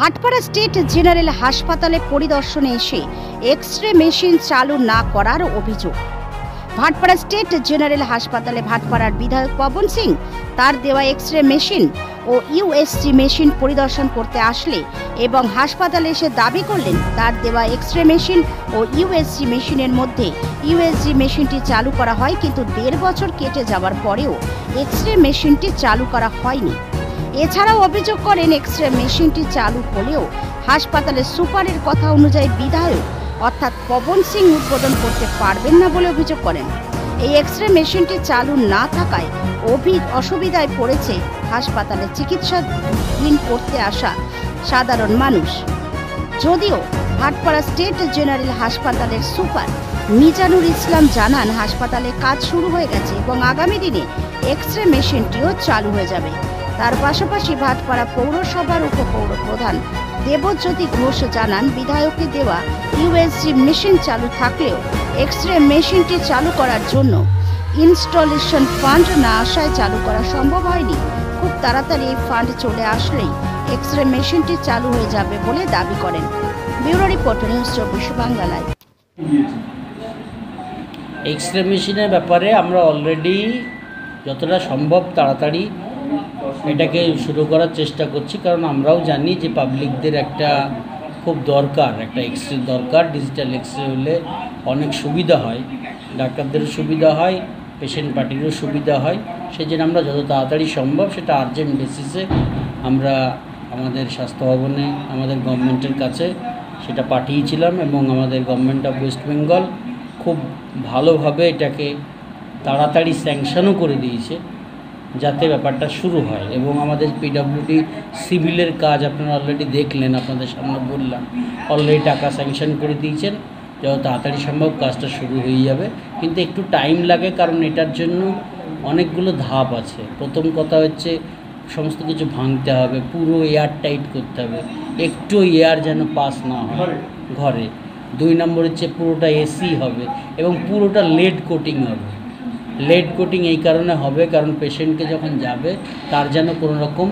Bhatpara state general হাসপাতালে পরিদর্শনে এসে এক্স-রে মেশিন চালু না করার অভিযোগ। ভাটপাড়া স্টেট জেনারেল হাসপাতালে ভাটপাড়ার বিধায়ক পবন সিং তার দেওয়া এক্স-রে মেশিন ও ইউএসজি মেশিন পরিদর্শন করতে আসলে এবং হাসপাতালে এসে দাবি করলেন তার দেওয়া এক্স-রে মেশিন ও ইউএসজি মেশিনের মধ্যে ইউএসজি মেশিনটি চালু করা হয়, কিন্তু 1.5 বছর কেটে যাওয়ার পরেও এক্স-রে মেশিনটি চালু করা হয়নি। এছাড়াও অভিযোগ করেন এক্স-রে মেশিনটি চালু হলেও হাসপাতালের সুপারের কথা অনুযায়ী বিধায়ক অর্থাৎ পবন সিং উদ্বোধন করতে পারবেন না বলে অভিযোগ করেন। এই এক্স-রে মেশিনটি চালু না থাকায় অসুবিধায় পড়েছে হাসপাতালে চিকিৎসাধীন করতে আসা সাধারণ মানুষ। যদিও ভাটপাড়া স্টেট জেনারেল হাসপাতালের সুপার মিজানুর ইসলাম জানান হাসপাতালে কাজ শুরু হয়ে গেছে এবং আগামী দিনে এক্স-রে মেশিনটিও চালু হয়ে যাবে। তার পাশাপাশি ভাটপাড়া পৌরসভার উপপৌর প্রধান দেবজ্যোতি ঘোষ জানান বিধায়কের দেওয়া ইউএসজি মেশিন চালু থাকলেও এক্স-রে মেশিনটি চালু করার জন্য ইনস্টলেশন ফান্ড না আসায় চালু করা সম্ভব হয়নি। খুব তাড়াতাড়ি এই ফান্ড চলে আসলেই এক্স-রে মেশিনটি চালু হয়ে যাবে বলে দাবি করেন। Bureau report, news 24 Bangla live. X-ray মেশিনের ব্যাপারে আমরা অলরেডি যতটা সম্ভব তাড়াতাড়ি এটাকে শুরু করার চেষ্টা করছি, কারণ আমরাও জানি যে পাবলিকদের একটা খুব দরকার, একটা এক্স-রে দরকার। ডিজিটাল এক্স-রে হলে অনেক সুবিধা হয়, ডাক্তারদেরও সুবিধা হয়, পেশেন্ট পার্টিরও সুবিধা হয়। সেই জন্য আমরা যত তাড়াতাড়ি সম্ভব সেটা আর্জেন্ট বেসিসে আমরা আমাদের স্বাস্থ্য ভবনে আমাদের গভর্নমেন্টের কাছে সেটা পাঠিয়েছিলাম এবং আমাদের গভর্নমেন্ট অফ ওয়েস্ট বেঙ্গল খুব ভালোভাবে এটাকে তাড়াতাড়ি স্যাংশনও করে দিয়েছে যাতে ব্যাপারটা শুরু হয়। এবং আমাদের পিডব্লিউডি সিভিলের কাজ আপনারা অলরেডি দেখলেন, আপনাদের সামনে বললাম, অলরেডি টাকা স্যাংশন করে দিয়েছেন। যত তাড়াতাড়ি সম্ভব কাজটা শুরু হয়ে যাবে, কিন্তু একটু টাইম লাগে, কারণ এটার জন্য অনেকগুলো ধাপ আছে। প্রথম কথা হচ্ছে সমস্ত কিছু ভাঙতে হবে, পুরো এয়ার টাইট করতে হবে, একটু এয়ার যেন পাস না হয় ঘরে। 2 নম্বর হচ্ছে পুরোটা এসি হবে এবং পুরোটা লেড কোটিং হবে। লেড কোটিং এই কারণে হবে কারণ পেশেন্টকে যখন যাবে তার যেন কোনো রকম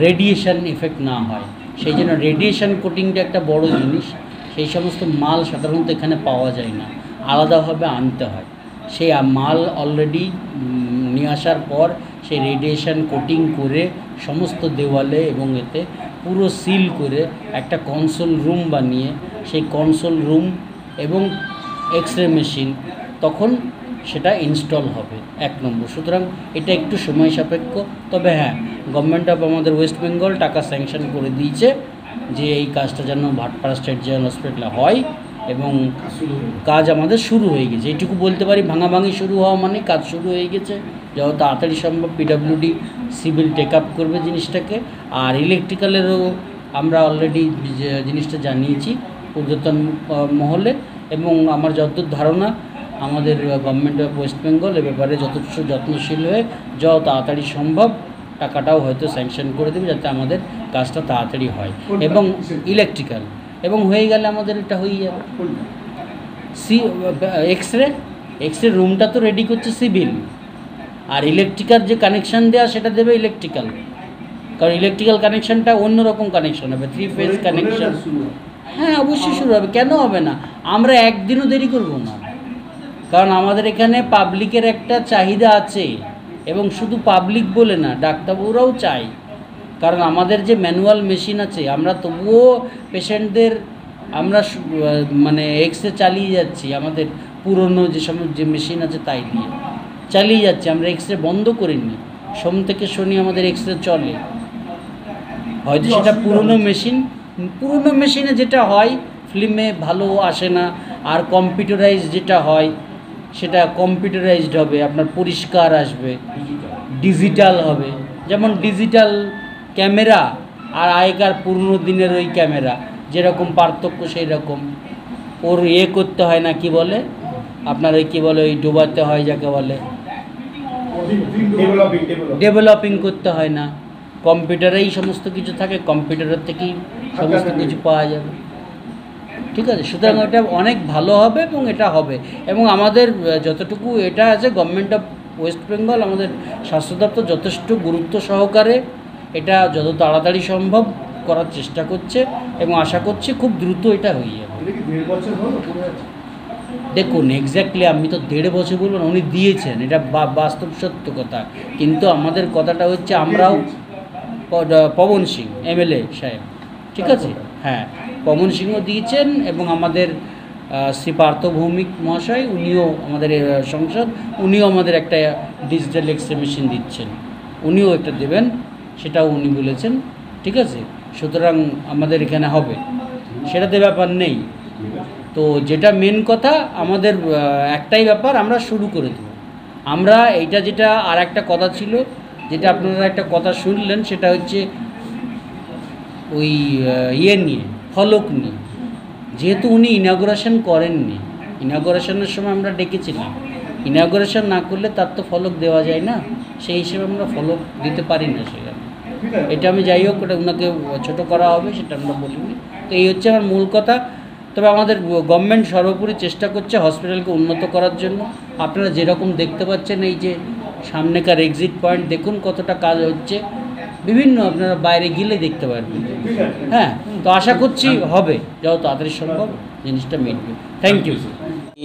রেডিয়েশন এফেক্ট না হয়, সেই জন্য রেডিয়েশন কোটিংটা একটা বড় জিনিস। সেই সমস্ত মাল সাধারণত এখানে পাওয়া যায় না, আলাদাভাবে আনতে হয়। সেই মাল অলরেডি নিয়ে আসার পর সেই রেডিয়েশন কোটিং করে সমস্ত দেওয়ালে এবং এতে পুরো সিল করে একটা কনসোল রুম বানিয়ে সেই কনসোল রুম এবং এক্স-রে মেশিন তখন সেটা ইনস্টল হবে 1 নম্বর। সুতরাং এটা একটু সময় সাপেক্ষ, তবে হ্যাঁ, গভর্নমেন্ট অফ আমাদের ওয়েস্ট বেঙ্গল টাকা স্যাংশন করে দিয়েছে যে এই কাজটা যেন ভাটপাড়া স্টেট জেনারেল হসপিটালে হয় এবং কাজ আমাদের শুরু হয়ে গেছে। এইটুকু বলতে পারি, ভাঙাভাঙি শুরু হওয়া মানে কাজ শুরু হয়ে গেছে। যত তাড়াতাড়ি সম্ভব পিডব্লিউডি সিভিল টেক আপ করবে জিনিসটাকে। আর ইলেকট্রিক্যালেরও আমরা অলরেডি জিনিসটা জানিয়েছি ঊর্ধ্বতন মহলে, এবং আমার যতদূর ধারণা আমাদের গভর্নমেন্ট অফ ওয়েস্ট বেঙ্গল এ ব্যাপারে যথেষ্ট যত্নশীল হয়ে যত তাড়াতাড়ি সম্ভব টাকাটাও হয়তো স্যাংশন করে দেবে যাতে আমাদের কাজটা তাড়াতাড়ি হয়। এবং ইলেকট্রিক্যাল এবং হয়ে গেলে আমাদের এটা হয়ে যাবে। এক্স-রে রুমটা তো রেডি করছে সিভিল, আর ইলেকট্রিক্যাল যে কানেকশান দেওয়া সেটা দেবে ইলেকট্রিক্যাল, কারণ ইলেকট্রিক্যাল কানেকশানটা অন্যরকম কানেকশান হবে, 3 ফেজ কানেকশান। হ্যাঁ, অবশ্যই শুরু হবে, কেন হবে না? আমরা একদিনও দেরি করব না, কারণ আমাদের এখানে পাবলিকের একটা চাহিদা আছে, এবং শুধু পাবলিক বলে না, ডাক্তারবাবুরাও চায়। কারণ আমাদের যে ম্যানুয়াল মেশিন আছে, আমরা তবুও পেশেন্টদের আমরা মানে এক্স-রে চালিয়ে যাচ্ছি, আমাদের পুরনো যে মেশিন আছে তাই দিয়ে চালিয়ে যাচ্ছি। আমরা এক্স-রে বন্ধ করিনি, সোম থেকে শনি আমাদের এক্স-রে চলে। হয়তো সেটা পুরনো মেশিনে যেটা হয় ফিল্মে ভালো আসে না, আর কম্পিউটারাইজ যেটা হয় সেটা কম্পিউটারাইজড হবে, আপনার পরিষ্কার আসবে, ডিজিটাল হবে। যেমন ডিজিটাল ক্যামেরা আর আগেকার পুরনো দিনের ওই ক্যামেরা যেরকম পার্থক্য, সেই রকম ওর করতে হয় না, কি বলে আপনার ওই কী বলে, ওই ডোবাতে হয় যাকে বলে, ডেভেলপিং করতে হয় না। কম্পিউটারেই সমস্ত কিছু থাকে, কম্পিউটারের থেকেই সমস্ত কিছু পাওয়া যাবে। ঠিক আছে, সুতরাং এটা অনেক ভালো হবে এবং এটা হবে। এবং আমাদের যতটুকু এটা আছে, গভর্নমেন্ট অফ ওয়েস্ট বেঙ্গল, আমাদের স্বাস্থ্য দপ্তর যথেষ্ট গুরুত্ব সহকারে এটা যত তাড়াতাড়ি সম্ভব করার চেষ্টা করছে এবং আশা করছি খুব দ্রুত এটা হয়ে যাবে। দেখুন এক্স্যাক্টলি আমি তো 1.5 বছর বলবো না, উনি দিয়েছেন, এটা বাস্তব সত্য কথা। কিন্তু আমাদের কথাটা হচ্ছে আমরাও পবন সিং এমএলএ সাহেব, ঠিক আছে, হ্যাঁ পবন সিংও দিয়েছেন এবং আমাদের শ্রী পার্থ ভৌমিক মহাশয় উনিও আমাদের সংসদ, উনিও আমাদের একটা ডিজিটাল এক্সরে মেশিন দিচ্ছেন, উনিও একটা দেবেন, সেটাও উনি বলেছেন, ঠিক আছে। সুতরাং আমাদের এখানে হবে, সেটাতে ব্যাপার নেই। তো যেটা মেন কথা আমাদের একটাই ব্যাপার, আমরা শুরু করে দেব। আমরা এইটা যেটা আর একটা কথা ছিল, যেটা আপনারা একটা কথা শুনলেন, সেটা হচ্ছে ওই ইয়ে নিয়ে, ফলক নিয়ে। যেহেতু উনি ইনাগুরেশন করেননি, ইনাগুরেশনের সময় আমরা ডেকেছিলাম, ইনাগুরেশন না করলে তার তো ফলক দেওয়া যায় না, সেই হিসেবে আমরা ফলক দিতে পারি না সেখানে। এটা আমি যাই হোক, ওটা ওনাকে ছোটো করা হবে সেটা আমরা বলিনি। তো এই হচ্ছে আমার মূল কথা। তবে আমাদের গভর্নমেন্ট সর্বোপরি চেষ্টা করছে হসপিটালকে উন্নত করার জন্য। আপনারা যেরকম দেখতে পাচ্ছেন এই যে সামনেকার এক্সিট পয়েন্ট, দেখুন কতটা কাজ হচ্ছে, বিভিন্ন আপনারা বাইরে গেলে দেখতে পারবেন। হ্যাঁ, তো আশা করছি হবে, যত তাড়াতাড়ি সম্ভব জিনিসটা মিটবে। Thank you.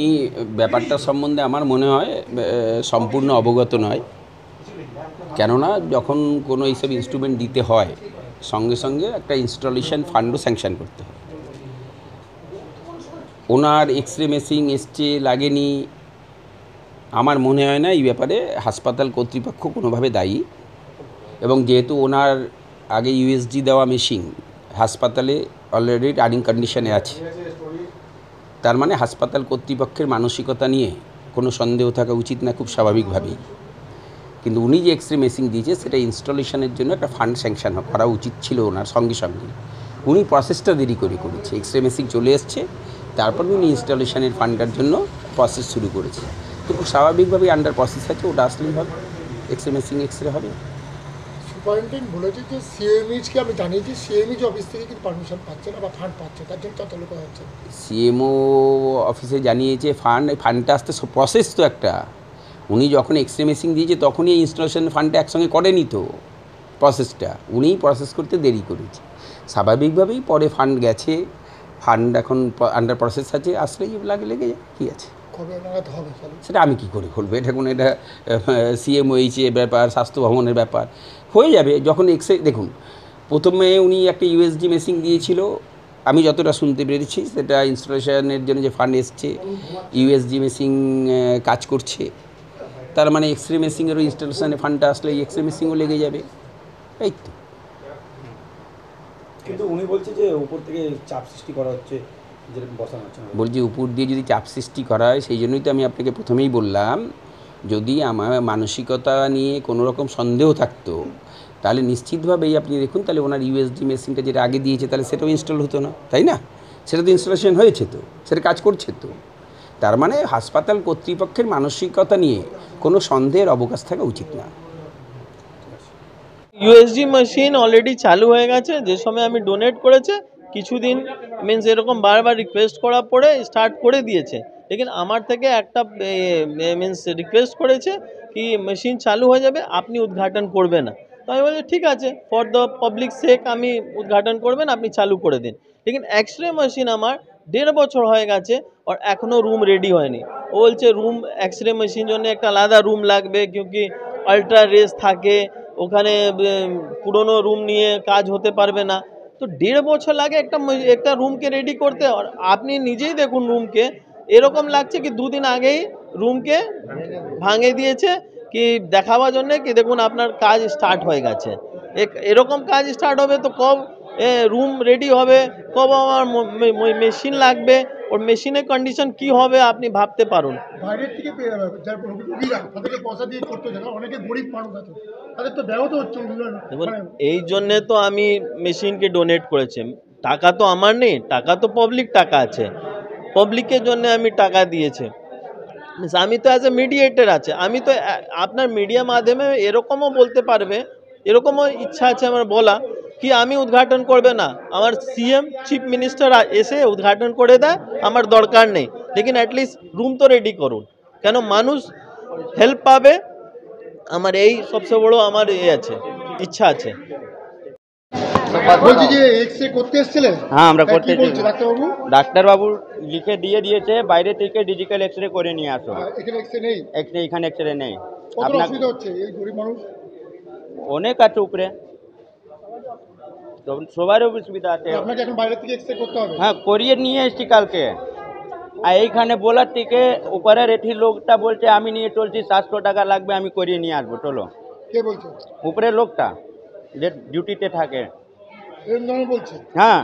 এই ব্যাপারটা সম্বন্ধে আমার মনে হয় সম্পূর্ণ অবগত নয়, কেননা যখন কোনো এইসব ইনস্ট্রুমেন্ট দিতে হয় সঙ্গে সঙ্গে একটা ইনস্টলেশন ফান্ডও স্যাংশন করতে হয়। ওনার এক্সরে মেশিন এসছে লাগেনি, আমার মনে হয় না এই ব্যাপারে হাসপাতাল কর্তৃপক্ষ কোনোভাবে দায়ী। এবং যেহেতু ওনার আগে ইউএসজি দেওয়া মেশিন হাসপাতালে অলরেডি রানিং কন্ডিশনে আছে, তার মানে হাসপাতাল কর্তৃপক্ষের মানসিকতা নিয়ে কোনো সন্দেহ থাকা উচিত না, খুব স্বাভাবিকভাবেই। কিন্তু উনি যে এক্সরে মেশিন দিয়েছে সেটা ইনস্টলেশনের জন্য একটা ফান্ড স্যাংশন করা উচিত ছিল ওনার, সঙ্গে সঙ্গে উনি প্রসেসটা দেরি করেছে। এক্সরে মেশিন চলে এসছে, তারপর উনি ইনস্টলেশনের ফান্ডটার জন্য প্রসেস শুরু করেছে। তো খুব স্বাভাবিকভাবেই আন্ডার প্রসেস আছে, ওটা আসলেই হবে, এক্সরে মেশিন এক্সরে হবে। সুপারিনটেন্ডেন্ট বলেছে যে সিএমইচকে আমি জানিয়েছি, সিএমইচ অফিস থেকে কিন্তু পারমিশন পাচ্ছে না বা ফান্ড পাচ্ছে, তার জন্য ততলো করা হচ্ছে। সিএমও অফিসে জানিয়েছে, ফান্ডটা আসতে প্রসেস তো একটা। উনি যখন এক্সরে মেশিন দিয়েছে তখনই এই ইনস্টলেশন ফান্ডটা একসঙ্গে করেনি তো, প্রসেসটা উনিই প্রসেস করতে দেরি করেছে। স্বাভাবিকভাবেই পরে ফান্ড গেছে, ফান্ড এখন আন্ডার প্রসেস আছে, আসলেই লেগে যায়, কী আছে। কবে লাগাতে হবে সেটা আমি কী করে বলবো, এটা কোনো এটা সিএমওএইচের ব্যাপার, স্বাস্থ্য ভবনের ব্যাপার, হয়ে যাবে যখন এক্সরে। দেখুন প্রথমে উনি একটা ইউএসজি মেশিন দিয়েছিল, আমি যতটা শুনতে পেরেছি সেটা ইনস্টলেশনের জন্য যে ফান্ড এসছে, ইউএসজি মেশিন কাজ করছে, তার মানে এক্সরে মেশিনেরও ইনস্টলেশনের ফান্ডটা আসলে এই এক্সরে মেশিনও লেগে যাবে, এই তো। কিন্তু উনি বলছে যে উপর থেকে চাপ সৃষ্টি করা হচ্ছে, যেরকম বসানো হচ্ছে। বলছি উপর দিয়ে যদি চাপ সৃষ্টি করা হয়, সেই জন্যই তো আমি আপনাকে প্রথমেই বললাম, যদি আমার মানসিকতা নিয়ে কোনো রকম সন্দেহ থাকতো তাহলে নিশ্চিতভাবেই আপনি দেখুন, তাহলে ওনার ইউএসডি মেশিনটা যেটা আগে দিয়েছে তাহলে সেটাও ইনস্টল হতো না, তাই না? সেটা তো ইনস্টলেশন হয়েছে, তো সেটা কাজ করছে তো। তার মানে হাসপাতাল কর্তৃপক্ষের মানসিকতা নিয়ে কোনো সন্দেহের অবকাশ থাকা উচিত না। ইউএসজি মেশিন অলরেডি চালু হয়ে গেছে, যে সময় আমি ডোনেট করেছে কিছুদিন মিনস এরকম বারবার রিকোয়েস্ট করার পরে স্টার্ট করে দিয়েছে। লেকিন আমার থেকে একটা মিনস রিকোয়েস্ট করেছে কি মেশিন চালু হয়ে যাবে, আপনি উদ্ঘাটন করবে না। তো আমি বলছি ঠিক আছে, ফর দ্য পাবলিক সেক আমি উদ্ঘাটন করবেন, আপনি চালু করে দিন। লেকিন এক্সরে মেশিন আমার 1.5 বছর হয়ে গেছে আর এখনও রুম রেডি হয়নি। ও বলছে রুম এক্সরে মেশিন জন্য একটা আলাদা রুম লাগবে, কিউকি আলট্রা রেস থাকে ওখানে, পুরনো রুম নিয়ে কাজ হতে পারবে না। তো 1.5 বছর লাগে একটা রুমকে রেডি করতে। আর আপনি নিজেই দেখুন রুমকে, এরকম লাগছে কি 2 দিন আগেই রুমকে ভাঙে দিয়েছে কি দেখাবার জন্য কি দেখুন আপনার কাজ স্টার্ট হয়ে গেছে। এরকম কাজ স্টার্ট হবে তো কব রুম রেডি হবে, কব আমার মেশিন লাগবে, ওর মেশিনের কন্ডিশন কি হবে আপনি ভাবতে পারুন। বাইরের থেকে পেয়ে যাবে, যার রোগীরা তাদেরকে পয়সা দিয়ে করতে হচ্ছে, অনেকে গরিব মানুষ আছে, তাদের তো ব্যাহত হচ্ছে। দেখুন এই জন্যে তো আমি মেশিনকে ডোনেট করেছি। টাকা তো আমার নেই, টাকা তো পাবলিক টাকা আছে, পাবলিকের জন্য আমি টাকা দিয়েছি। আমি তো অ্যাজ এ মিডিয়েটর আছে, আমি তো আপনার মিডিয়া মাধ্যমে এরকমও বলতে পারবে, এরকমও ইচ্ছা আছে আমার বলা কি আমি উদ্ঘাটন করবে না, আমার সিএম চিফ মিনিস্টার এসে উদ্ঘাটন করে দেয়, আমার দরকার নেই। লেকিন অ্যাটলিস্ট রুম তো রেডি করুন, কেন মানুষ হেল্প পাবে। আমার এই সবচেয়ে বড় আমার আছে, ইচ্ছা আছে। বলছি যে এক্স রে করতে এসেছিলেন? হ্যাঁ আমরা তা করতে কি বলছে ডাক্তারবাবু? ডাক্তারবাবু লিখে দিয়েছে বাইরে থেকে ডিজিটাল এক্স রে করে নিয়ে আসো। এখানে এক্স রে নেই? এখানে এক্স রে নেই। কত আপনার অসুবিধা হচ্ছে এই গরিব মানুষ? অনেক আছে উপরে, তো সবারও সুবিধা আছে। আপনাকে এখন বাইরে থেকে এক্স রে করতে হবে? হ্যাঁ করিয়ে নিয়ে এসছি কালকে। আর এইখানে বলার থেকে উপরের এটি লোকটা বলছে আমি নিয়ে চলছি, 700 টাকা লাগবে, আমি করিয়ে নিয়ে আসবো, চলো। কে বলছে? উপরের লোকটা যে ডিউটিতে থাকে। এরকম ধরনের বলছে? হ্যাঁ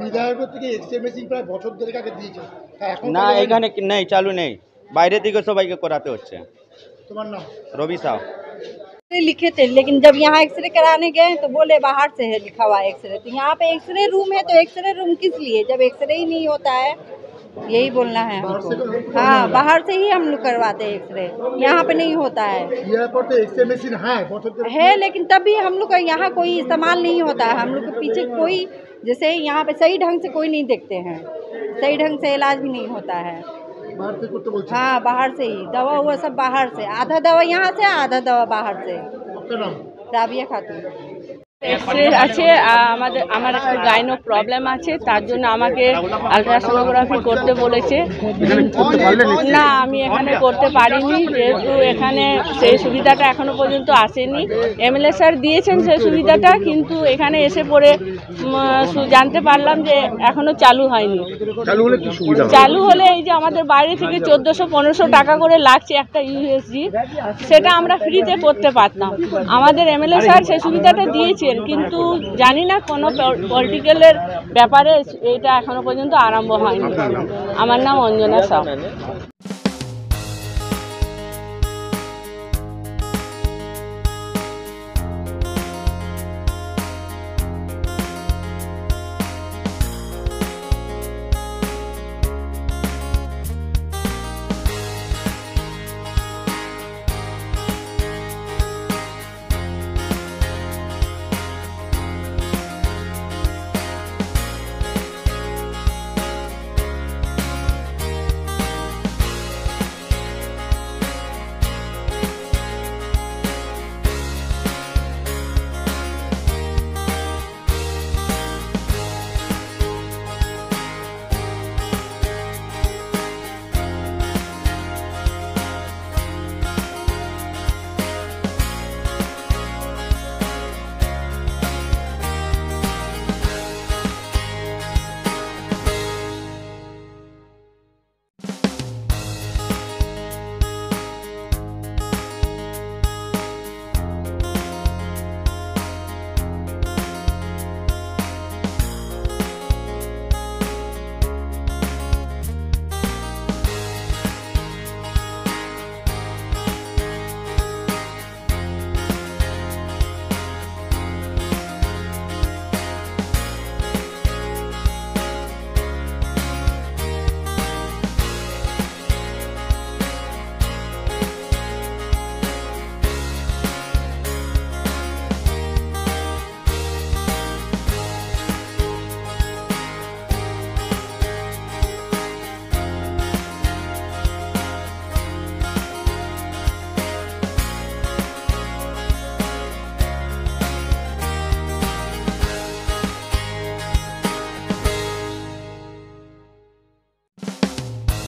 বিধায়কের থেকে এক্স রে মেশিন প্রায় বছর দেড়েক আগে দিয়েছে, তা এখন না চালু হয়নি? এখানে নেই, চালু নেই, বাইরে থেকে সবাইকে করাতে হচ্ছে। তোমার নাম? রবি সাহ। लिखे थे, लेकिन जब यहाँ एक्सरे कराने गए तो बोले बाहर से है लिखा हुआ एक्सरे। तो यहाँ पे एक्सरे रूम है, तो एक्सरे रूम किस लिए जब एक्सरे ही नहीं होता है? यही बोलना है हमको। हाँ बाहर से ही हम लोग करवाते हैं एक्सरे, यहाँ पे नहीं होता है। यहाँ पर तो एक्स रे मशीन है लेकिन तब भी हम लोग का यहाँ कोई इस्तेमाल नहीं होता है। हम लोग के पीछे कोई जैसे यहाँ पे सही ढंग से कोई नहीं देखते हैं, सही ढंग से इलाज भी नहीं होता है। बाहर से करते बोलছে? हाँ बाहर से ही दवा हुआ सब बाहर से, आधा दवा यहाँ से आधा दवा बाहर से। आपका नाम? রাবিয়া খাতুন। এক্সরে আছে, আমার একটা গাইনো প্রবলেম আছে, তার জন্য আমাকে আলট্রাসোনোগ্রাফি করতে বলেছে। না আমি এখানে করতে পারিনি, যেহেতু এখানে সেই সুবিধাটা এখনো পর্যন্ত আসেনি। এমএলএ স্যার দিয়েছেন সেই সুবিধাটা, কিন্তু এখানে এসে পড়ে জানতে পারলাম যে এখনো চালু হয়নি। চালু হলে এই যে আমাদের বাইরে থেকে 1400-1500 টাকা করে লাগছে একটা ইউএসজি, সেটা আমরা ফ্রিতে করতে পারতাম। আমাদের এমএলএ স্যার সেই সুবিধাটা দিয়েছেন, কিন্তু জানি না কোনো পলিটিক্যালের ব্যাপারে এটা এখনো পর্যন্ত আরম্ভ হয়নি। আমার নাম অঞ্জনা সাউ।